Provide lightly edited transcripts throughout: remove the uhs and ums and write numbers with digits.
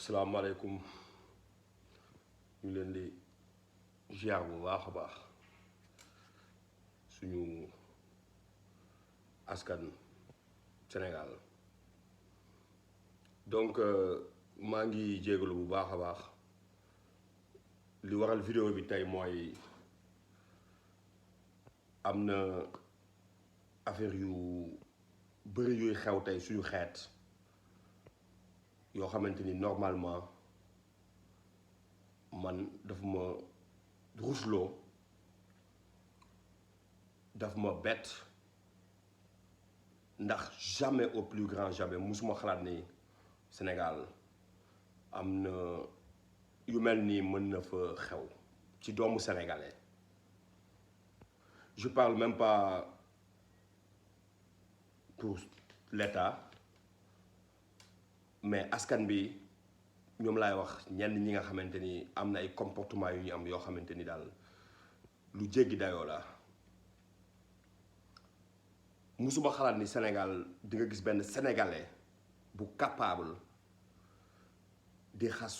salaamaaleykum ñu leen di ziar bu baax a baax suñu askan Sénégal donc maa ngi jégalu bu baax a baax li waral vidéo bi tey mooy am na affaire yu bëri yuy xew tey suñu xeet yoo xamante ni normalement man daf ma rusloo daf ma bett ndax jamais au plus grand jamais musuma xalaat ni Sénégal am na yu mel nii mën na fa xew ci doomu sénégalais. Je parle même pas pour l'État mais askan bi ñoom laay wax ñenn ñi nga xamante ni am na ay comportement yu ñu am yoo xamante ni daal lu jéggi dayoo la. musuma xalaat ni Sénégal di nga gis benn sénégalais bu capable di xas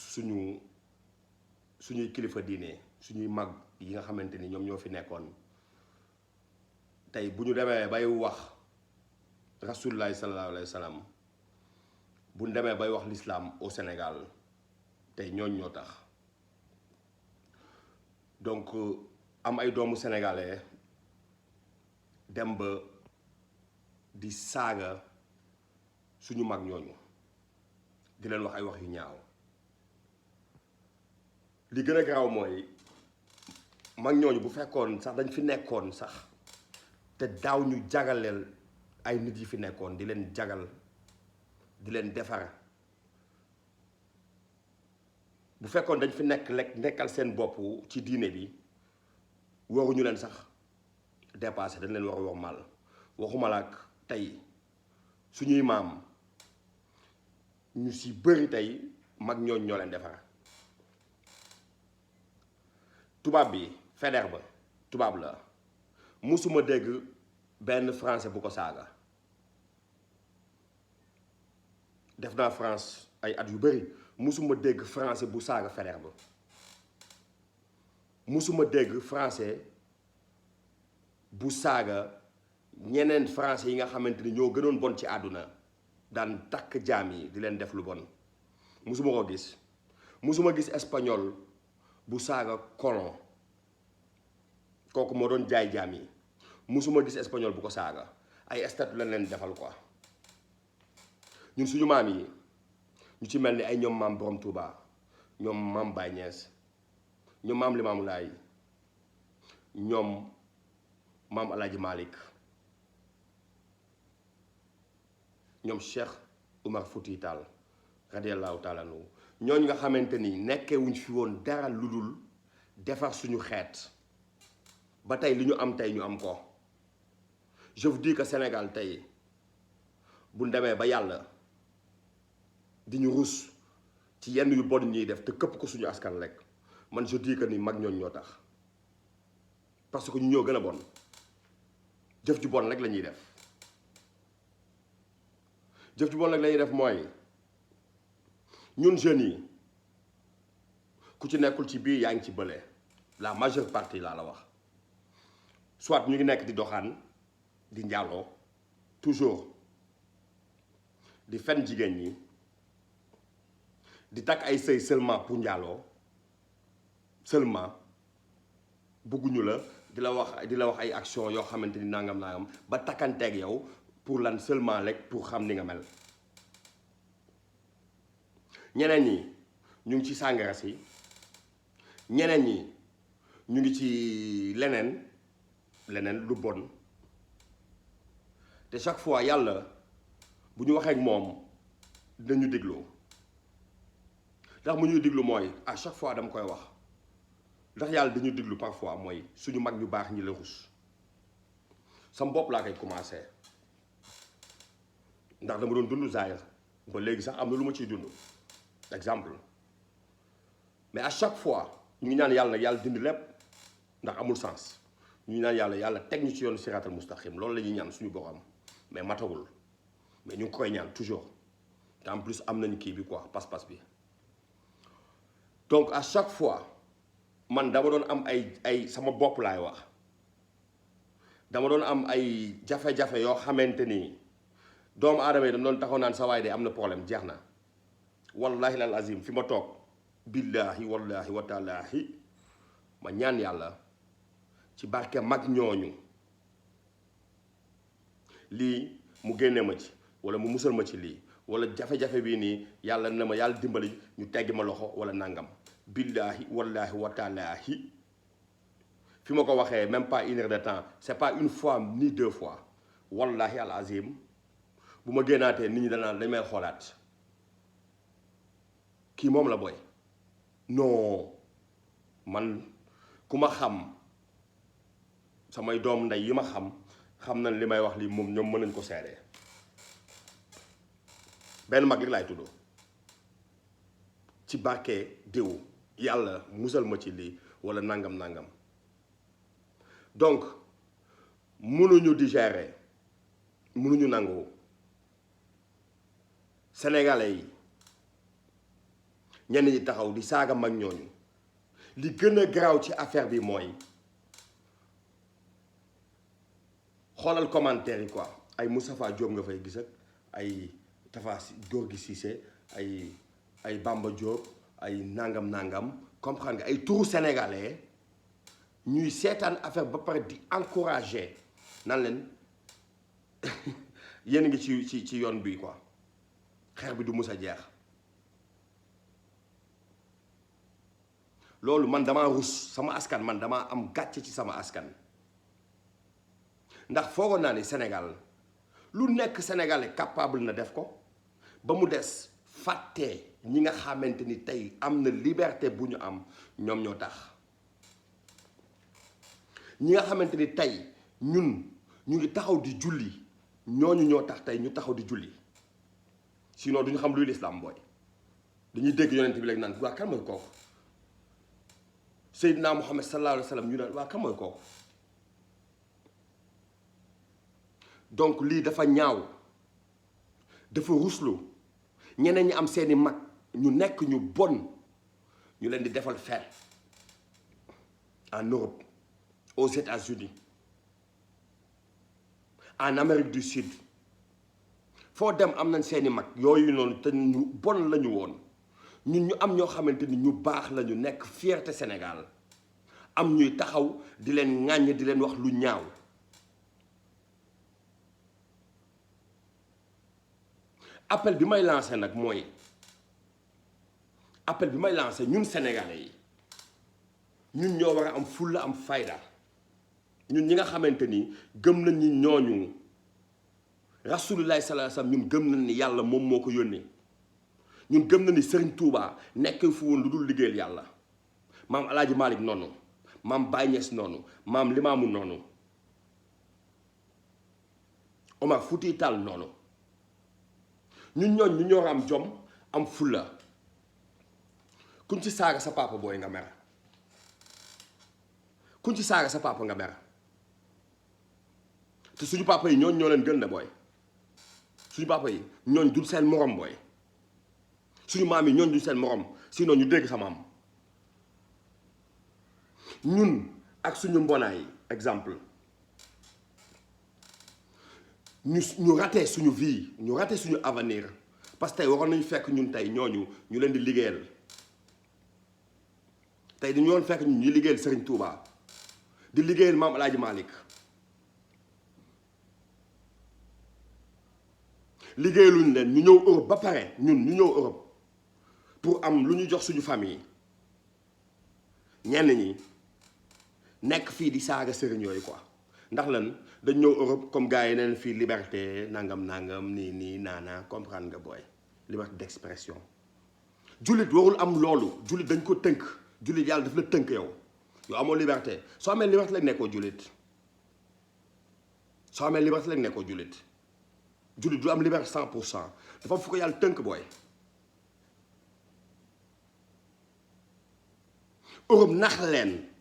suñuy kilifa diine suñuy mag yi nga xamante ni ñoom ñoo fi nekkoon tey bu ñu demee bay wax rasulullahi sallallahu alayhi wa sallam bu ñu demee bay wax l'islam au Sénégal tey ñooñ ñoo tax donc am ay doomu sénégalais dem ba di saaga suñu mag ñooñu di leen wax ay wax yu ñaaw li gën a garaaw mooy mag ñooñu bu fekkoon sax dañ fi nekkoon sax te daaw ñu jagaleel ay nit yi fi nekkoon di leen jagal di leen defar bu fekkoon dañ fi nekkal seen bopp ci diine bi waruñu leen sax dépassé dañ leen war a wormaal waxuma la ak tey suñuy maam ñu si bëri tey mag ñooñ ñoo leen defar tubaab bi Faidherbe tubaab la musuma dégg benn français bu ko saaga def naa France ay at yu bëri musuma dégg français bu saaga Faidherbe musuma dégg français bu saaga ñeneen français yi nga xamante ni ñoo gënoon bon ci àdduna daan takk jaam yi di leen def lu bon musuma ko gis musuma gis espagnol bu saaga colon kooku moo doon jaay jaam yi musuma gis espagnol bu ko saaga ay statut lañ leen defal quoi ñun suñu maam yi ñu ci mel ni ay ñoom maam Borom Touba ñoom maam Baye Niass ñoom maam Limamou Laye ñoom maam Alaaji Malick ñoom Cheikh Oumar Fouti Tall radiyallahu taala anhu ñooñu nga xamante ni nekkee wuñ fi woon dara lu dul defar suñu xeet ba tey li ñu am tey ñu am ko. Je vous dis que Sénégal tey bu demee ba yàlla di ñu rus ci yenn yu bon ñuy def te këpp ko suñu askan rek man je dis que ni mag ñooñ ñoo tax parce que ñu ñoo gën a bon jëf ju bon rek la ñuy def jëf ju bon rek la ñuy def mooy ñun jeunes yi ku ci nekkul ci biir yaa ngi ci bële la majeure partie laa la wax soit ñu ngi nekk di doxaan di njaaloo toujours di fen jigéen ñi di takk ay sëy seulement pour njaaloo seulement bugguñu la di la wax ay action yoo xamante ni nangam ba takkanteeg yow pour lan seulement rek pour xam ni nga mel. ñeneen ñi ñu ngi ci sàngara si ñeneen ñi ñu ngi ci leneen lu bon te chaque fois yàlla bu ñu waxee ak moom dinañu dégloo ndax mu ñuy déglu mooy à chaque fois dama koy wax ndax yàlla dañu déglu parfois mooy suñu mag ñu baax ñi la rus sama bopp laa koy commencé ndax dama doon dund zaahir ba léegi sax am na lu ma ciy dund exemple mais à chaque fois ñu ngi ñaan yàlla nag yàlla dindi lépp ndax amul sens ñu ngi ñaan yàlla teg ñu ci yoonu siraatal mustaqim loolu la ñuy ñaan suñu borom mais matagul mais ñu ngi koy ñaan toujours te en plus am nañu kii bi quoi pas-pas bi donc à chaque fois man dama doon am ay sama bopp laay wax dama doon am ay jafe-jafe yoo xamante ni doomu aadama yi dañ doon taxaw naan sa waay de am na problème jeex na wallahi lal azim fi ma toog billahi wallahi wa taalaahi ma ñaan yàlla ci barke mag ñooñu lii mu génne ma ci wala mu musal ma ci lii wala jafe-jafe bii nii yàlla na ma yàlla dimbali ñu teggi ma loxo wala nangam billahi wallahi wa taalaahi fi ma ko waxee même pas une heure de temps c'est pas une fois ni deux fois wallahi al azim bu ma génnaatee nit ñi dañ may xoolaat kii moom la booy non man ku ma xam samay doom ndey yi ma xam nañ li may wax lii moom ñoom mën nañ ko seede benn mag li laay tudd ci barke diw yàlla musal ma ci lii wala nangam donc mënuñu digérer mënuñu nangu sénégalais yi ñenn ñi taxaw di saaga mag ñooñu li gën a garaaw ci affaire bi mooy xoolal commentaire yi quoi ay Moustapha Diop nga fay gis ak ay Tafa Gorgui Cissé ay Bamba Diop ay nangam comprendre nga ay turu sénégalais ñuy seetaan affaire ba pare di encourager nan leen yéen ngi ci yoon bi quoi xeex bi du mus a jeex loolu man damaa rus sama askan man damaa am gàcce ci sama askan ndax foogoon naa ni Sénégal lu nekk sénégalais capable na def ko ba mu des fàtte ñi nga xamante ni tey am na liberté bu ñu am ñoom ñoo tax ñi nga xamante ni tey ñun ñu ngi taxaw di julli ñooñu ñoo tax tey ñu taxaw di julli sinon duñu xam luy lislaam booy dañuy dégg yonent bi léegi naan waa kan mooy kooku Seydina Muhammad sallallahu alayhi wa sallam ñu naan waa kan mooy kooku donc lii dafa ñaaw dafa ruslu ñeneen ñi am seeni mag ñu nekk ñu bon ñu leen di defal fête en Europe aux États-Unis en Amérique du Sud foo dem am nañ seeni mag yooyu noonu te ñu bon lañu woon ñun ñu am ñoo xamante ni ñu baax lañu nekk fierté Sénégal am ñuy taxaw di leen ŋàññ di leen wax lu ñaaw appel bi may lancé nag mooy appel bi may lancé ñun sénégalais yi ñun ñoo war a am fulla am fayda ñun ñi nga xamante ni gëm nañ ni ñooñu rasulullahi sallallahu alayhi wasallam ñun gëm nañ ni yàlla moom moo ko yónnee ñun gëm nañ ni Serigne Touba nekk fu woon lu dul liggéeyal yàlla maam El Hadj Malick noonu maam Baye Niass noonu maam Limaamu noonu Omar Fouti Tall noonu ñun ñooñ ñu ñoo am jom am fulla kuñ ci saaga sa papa booy nga mer kuñ ci saaga sa papa nga mer te suñu papa yi ñooñ ñoo leen gën de booy suñu papa yi ñooñ dul seen morom booy suñu maam yi ñooñ dul seen morom sinon ñu dégg sa maam ñun ak suñu mbonaay exemple ñu raté suñu vie ñu raté suñu avenir parce que tey waroon nañu fekk ñun tey ñooñu ñu leen di liggéeyal tey dañu woon fekk ñun ñu liggéeyal Serigne Touba di liggéeyal maam El Hadj Malick liggéeyaluñ leen ñu ñëw Europe ba pare ñun ñu ñëw Europe pour am lu ñu jox suñu famille ñenn ñi nekk fii di saaga sëriñ yooyu quoi ndax lan dañ ñëw Europe comme gars yi neen fii liberté nangam nii naana comprendre nga booy liberté d'expression jullit warul am loolu jullit dañ ko tënk jullit yàlla daf la tënk yow amoo liberté soo amee liberté lañ nekkoo jullit soo amee liberté lañ nekkoo jullit jullit du am liberté 100% dafa fu ko yàlla tënk booy Europe nax leen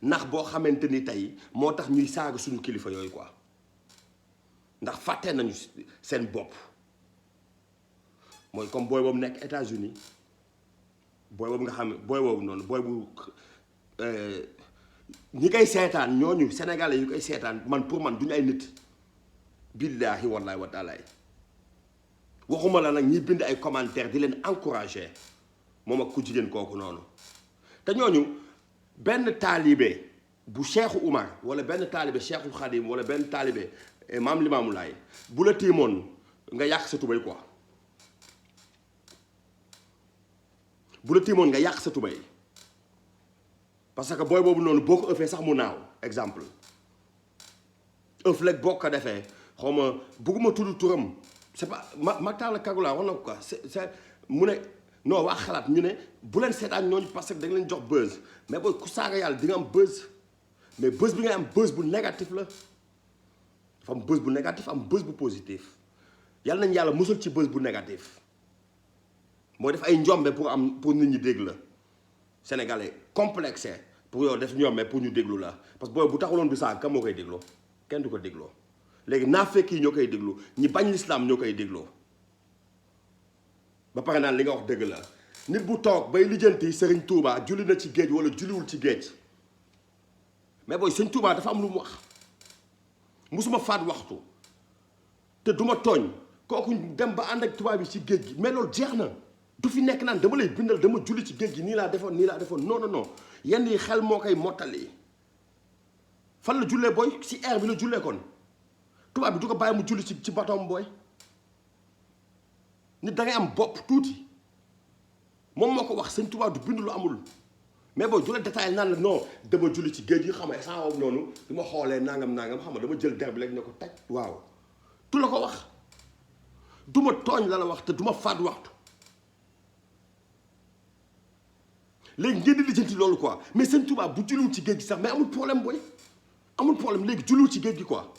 ndax boo xamante ni tey moo tax ñuy saaga suñu kilifa yooyu quoi ndax fàtte nañu seen bopp mooy comme booy boobu nekk États-Unis booy boobu nga xam ne booy boobu noonu booy bu ñi koy seetaan ñooñu sénégalais yu koy seetaan man pour man duñu ay nit billaahi wallaahi wa taalaay waxuma la nag ñi bind ay commentaires di leen encourager moom ak ku jigéen kooku noonu te ñooñu benn taalibe bu Cheikh Oumar wala benn taalibe Cheikhul Khadim wala benn taalibe Maam Limaamu Laay bu la tiimoon nga yàq sa tubéy quoi bu la tiimoon nga yàq sa tubéy parce que booy boobu noonu boo ko ëffee sax mu naaw exemple ëff lekk boo ko defee xaw ma bugguma tudd turam c'est pas Mactar la Kagula wax na ko quoi c'est mu ne non waa xalaat ñu ne bu leen seetaan ñooñu parce que da nga leen jox buzz mais booy ku saaga yàlla di nga am buzz mais buzz bi ngay am buzz bu négatif la dafa am buzz bu négatif am buzz bu positif yàlla nañ yàlla musal ci buzz bu négatif mooy def ay njombe pour nit ñi dégg la sénégalais complexé pour yow def njombe pour ñu déglu la parce que booy bu taxuloon du saaga kam moo koy dégloo kenn du ko dégloo léegi naafeq yi ñoo koy déglu ñi bañ lislaam ñoo koy dégloo ba pare naan li nga wax dëgg la nit bu toog bay lijjanti Serigne Touba julli na ci géej wala julliwul ci géej mais booy Serigne Touba dafa am lu mu wax musuma faat waxtu te duma tooñ kooku dem ba ànd ak tubaab yi ci géej gi mais loolu jeex na du fi nekk naan dama lay bindal dama julli ci géej gi nii laa defoon non non non yenn yi xel moo koy mottali fan la jullee booy ci air bi la jullee kon tubaab bi du ko bàyyi mu julli ci batoom booy nit da ngay am bopp tuuti moom moo ko wax sëñ tubaab du bind lu amul mais booy du la détaillé naan la non dama julli ci géej gi xam nga saa noonu du ma xoolee nangam xam nga dama jël der bi léegi ne ko taj waaw du la ko wax du ma tooñ la wax te du ma faat waxtu léegi ngeen di lijjanti loolu quoi mais sëñ tubaab bu julliwul ci géej gi sax mais amul problème booy amul problème léegi julliwul ci géej gi quoi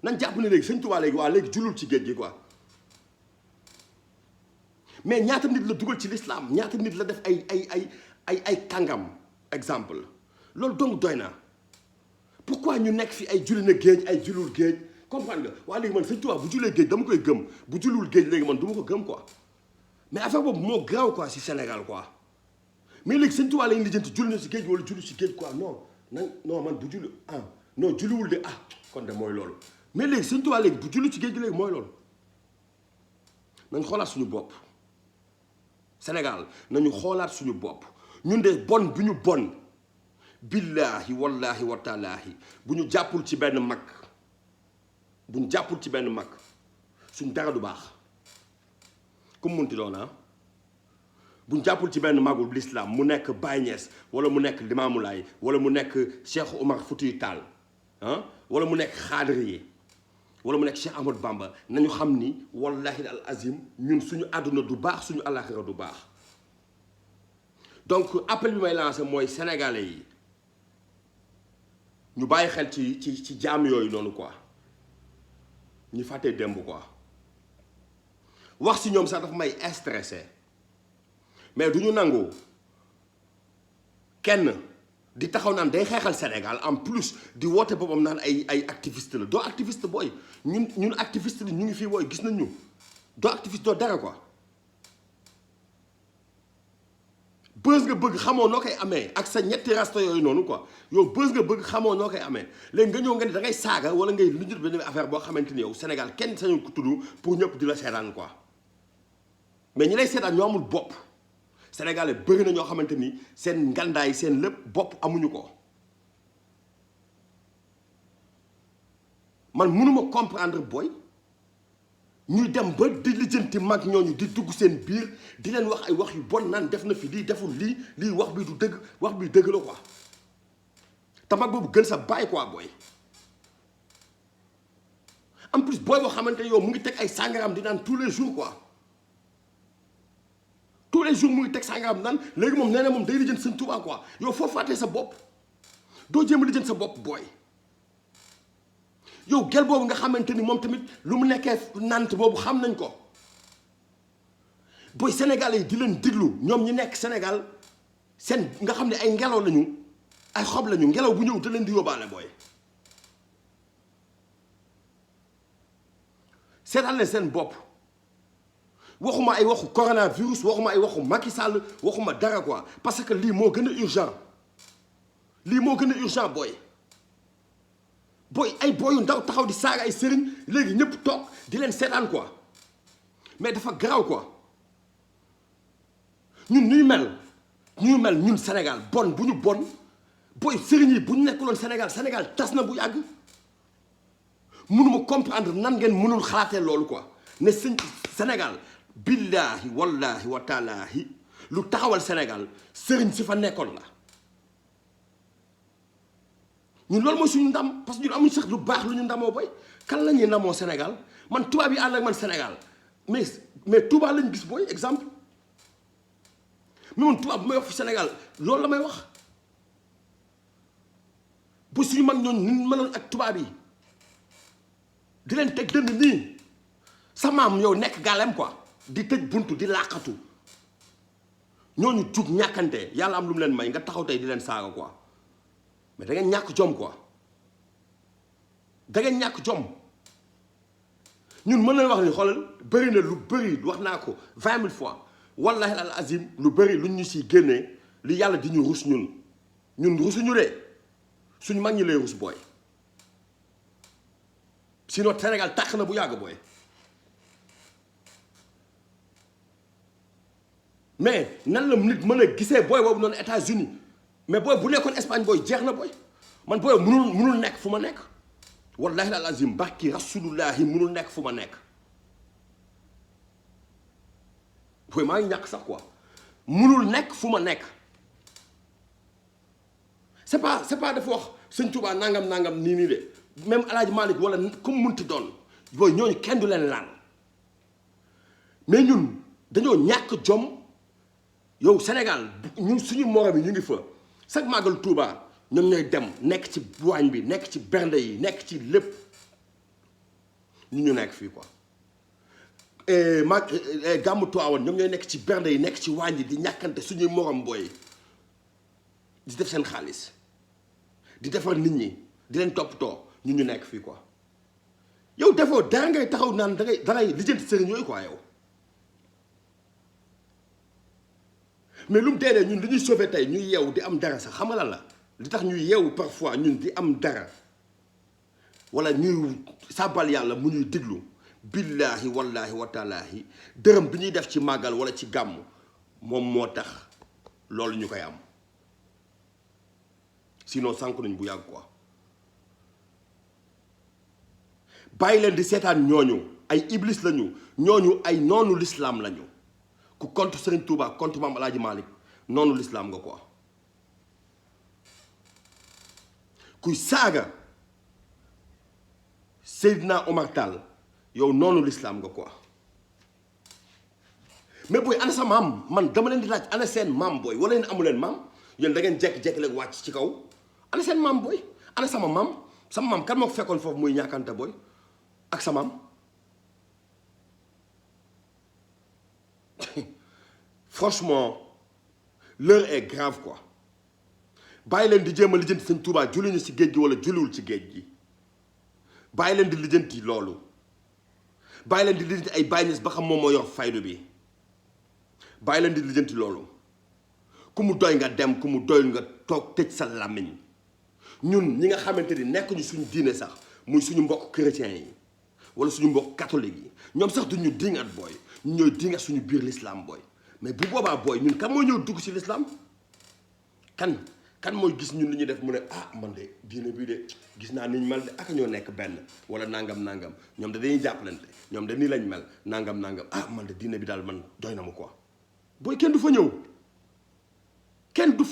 nañ jàpp ne léegi sëñ tubaab léegi waa léegi julliwul ci géej gi quoi mais ñaata nit la dugal ci l'islam ñaata nit la def ay kàngam exemple loolu donc doy na pourquoi ñu nekk fi ay julli na géej ay jullul géej comprendre nga waa léegi man sëñ tubaab bu jullee géej dama koy gëm bu jullul géej léegi man du ma ko gëm quoi mais affaire boobu moo graaw quoi si Sénégal quoi mais léegi sëñ tubaab lañu lijjanti julli na si géej wala julli si géej quoi non man bu julli non julliwul de kon de mooy loolu mais léegi sëñ tubaab léegi bu julli ci géej gi léegi mooy loolu nañ xoolaat suñu bopp Sénégal nañu xoolaat suñu bopp ñun de bon bu ñu bon billaahi wallaahi wa taalaahi bu ñu jàppul ci benn mag suñ dara du baax ku mu munti doon bu ñu jàppul ci benn magul l'islam mu nekk Baye Niass wala mu nekk Limamou Laye wala mu nekk Cheikh Oumar Foutiyou Tall wala mu nekk xaadiri yi wala mu nekk Cheikh Ahmadou Bamba nañu xam ni wallahi al azim ñun suñu àdduna du baax suñu àllaaxira du baax donc appel bi may lancé mooy sénégalais yi ñu bàyyi xel ci jaam yooyu noonu quoi ñu fàttee démb quoi wax si ñoom sax dafa may stressé mais du ñu nangu kenn di taxaw naan day xeexal Sénégal en plus di woote boppam naan ay activiste la doo activiste booy ñun activiste li ñu ngi fii booy gis nañ ñu doo activiste doo dara quoi bës nga bëgg xamoo noo koy amee ak sa ñetti rasta yooyu noonu quoi yow bës nga bëgg xamoo noo koy amee léegi nga ñëw nga ni da ngay saaga wala ngay lu jot benn affaire boo xamante ni yow Sénégal kenn sañu ko tudd pour ñëpp di la seetaan quoi mais ñi lay seetaan ñoo amul bopp Sénégalais bëri na ñoo xamante ni seen ngandaay seen lépp bopp amuñu ko man mënuma comprendre booy ñuy dem ba di lijjanti mag ñooñu di dugg seen biir di leen wax ay wax yu bon naan def na fi lii deful lii wax bi du dëgg wax bi dëgg la quoi te mag boobu gën sa bàyyi quoi booy en plus booy boo xamante yow mu ngi teg ay sàngaram di naan tous les jours quoi tous les jours mu ngi teg sàngaram naan léegi moom nee na moom day lijjanti seen Tuubaa quoi yow foo fàttee sa bopp doo jéem a lijjanti sa bopp booy yow gel boobu nga xamante ni moom tamit lu mu nekkee nant boobu xam nañ ko booy Sénégalais yi di leen diglu ñoom ñi nekk Sénégal seen nga xam ne ay ngelaw lañu ay xob lañu ngelaw bu ñëw da leen di yóbbaale booy seetal leen seen bopp waxuma ay waxu coronavirus waxuma ay waxu Macky Sall waxuma dara quoi parce que lii moo gën a urgent lii moo gën a urgent booy ay booyu ndaw taxaw di saaga ay sëriñ léegi ñëpp toog di leen seetaan quoi mais dafa garaaw quoi ñun ñuy mel ñun Sénégal bon bu ñu bon booy sëriñ yi bu ñu nekkuloon Sénégal tas na bu yàgg mënuma comprendre nan ngeen mënul xalaatee loolu quoi ne Sénégal billaahi wallaahi wa taalaahi lu taxawal Sénégal sëriñ si fa nekkoon la ñun loolu mooy suñu ndam parce que ñun amuñ sax lu baax lu ñu ndamoo boy kan la ñuy ndamoo Sénégal man tubaab yi ànd ak man Sénégal mais Touba lañ gis booy exemple mais man tubaab bu may wax fi Sénégal loolu la may wax bu suñu mag ñooñu ñu mënoon ak tubaab yi di leen teg dënn nii sa maam yow nekk gàllem quoi di tëj buntu di làqatu ñooñu jug ñàkkante yàlla am lu mu leen may nga taxaw tey di leen saaga quoi mais da ngeen ñàkk jom quoi da ngeen ñàkk jom ñun mën nañu wax ni xoolal bëri na lu bëri wax naa ko 20 000 fois wallahi al azim lu bëri lu ñu siy génnee li yàlla di ñu rus ñun rusuñu de suñu mag ñi lay rus booy sinon Sénégal tàq na bu yàgg booy mais nan la nit mën a gisee booy boobu noonu États-Unis mais booy bu nekkoon Espagne booy jeex na booy man booy munul nekk fu ma nekk wallahi al azim barki rasulullahi munul nekk fu ma nekk booy maa ngi ñàkk sax quoi munul nekk fu ma nekk c'est pas dafa wax sëñ Touba nangam nii de même El Hadj Malick wala comme munti doon booy ñooñu kenn du leen laal mais ñun dañoo ñàkk jom yow Sénégal ñun suñu morom yi ñu ngi fa chaque màggal Touba ñoom ñooy dem nekk ci waañ bi nekk ci bernde yi nekk ci lépp ñu nekk fii quoi gàmmu Tiwaawan ñoom ñooy nekk ci bernde yi nekk ci waañ yi di ñàkkante suñuy morom booy di def seen xaalis di defar nit ñi di leen toppatoo ñu nekk fii quoi yow defoo dara ngay taxaw naan dangay lijjanti sëriñ yooyu quoi yow mais lu mu dee ñun li ñuy sauvé tey ñuy yeewu di am dara sax xam nga lan la li tax ñuy yeewu parfois ñun di am dara wala ñuy sàbbal yàlla mu ñuy diglu billaahi wallaahi wa taalaahi dërëm bi ñuy def ci màggal wala ci gàmm moom moo tax loolu ñu koy am sinon sànq nañ bu yàgg quoi bàyyi leen di seetaan ñooñu ay iblis lañu ñooñu ay noonu l'islam lañu ku contre Serigne Touba contre Maam Alaaji Malick noonu l'islam nga quoi kuy saaga Seydina Omar Tall yow noonu l'islam nga quoi mais booy ana sa maam man dama leen di laaj ana seen maam booy wala leen amu leen maam yéen da ngeen jekki-jekki leen wàcc ci kaw ana seen maam booy ana sama maam kan moo ko fekkoon foofu muy ñàkkante booy ak sa maam franchement l'heure est grave quoi bàyyi leen di jéem a lijjanti sëñ Touba julli ñu ci géej gi wala julliwul ci géej gi bàyyi leen di lijjanti loolu bàyyi leen di lijjanti ay bàyyi ba xam moom moo yor faydu bi bàyyi leen di lijjanti loolu ku mu doy nga dem ku mu doy nga toog tëj sa làmmiñ ñun ñi nga xamante ni nekkuñu suñu diine sax muy suñu mbokk chrétiens yi wala suñu mbokk catholique yi ñoom sax duñu dingat booy ñu ñooy dingat suñu biir l'islam booy mais bu boobaa booy ñun kan mooy ñëw dugg ci l'islam kan mooy gis ñun li ñuy def mu ne ah man de diine bii de gis naa niñ mel de ak ñoo nekk benn wala nangam ñoom de dañuy jàppalante ñoom de nii lañ mel nangam ah man de diine bi daal man doy na ma quoi booy kenn du fa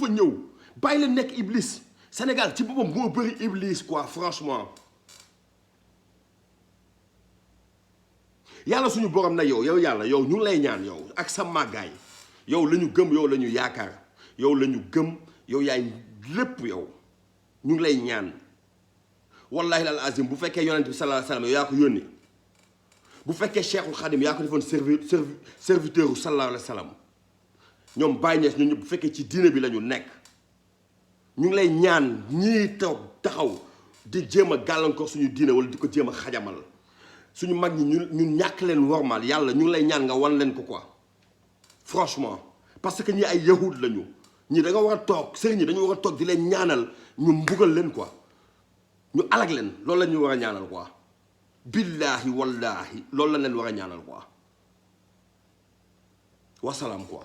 ñëw bàyyi leen nekk iblis Sénégal ci boppam moo bëri iblis quoi franchement yàlla suñu borom na yow yàlla yow ñu ngi lay ñaan yow ak sa màggaay yow la ñu gëm yow la ñu yaakaar yow la ñu gëm yow yaay lépp yow ñu ngi lay ñaan wallahi al azim bu fekkee yonent bi sallallahu alayhi wa sallam yow yaa ko yónni bu fekkee Cheikhul Khadim yaa ko defoon serviteur u sallallahu alayhi wa sallam ñoom Baye Niass ñun ñëpp bu fekkee ci diine bi la ñu nekk ñu ngi lay ñaan ñii taxaw di jéem a gàllankoor suñu diine wala di ko jéem a xajamal suñu mag ñi ñun ñàkk leen wormal yàlla ñu ngi lay ñaan nga wan leen ko quoi franchement parce que ñi ay yahud lañu ñi da nga war a toog sëriñ ñi dañu war a toog di leen ñaanal ñu mbugal leen quoi ñu alag leen loolu la ñu war a ñaanal quoi billaahi wallaahi loolu la leen war a ñaanal quoi wasalaam quoi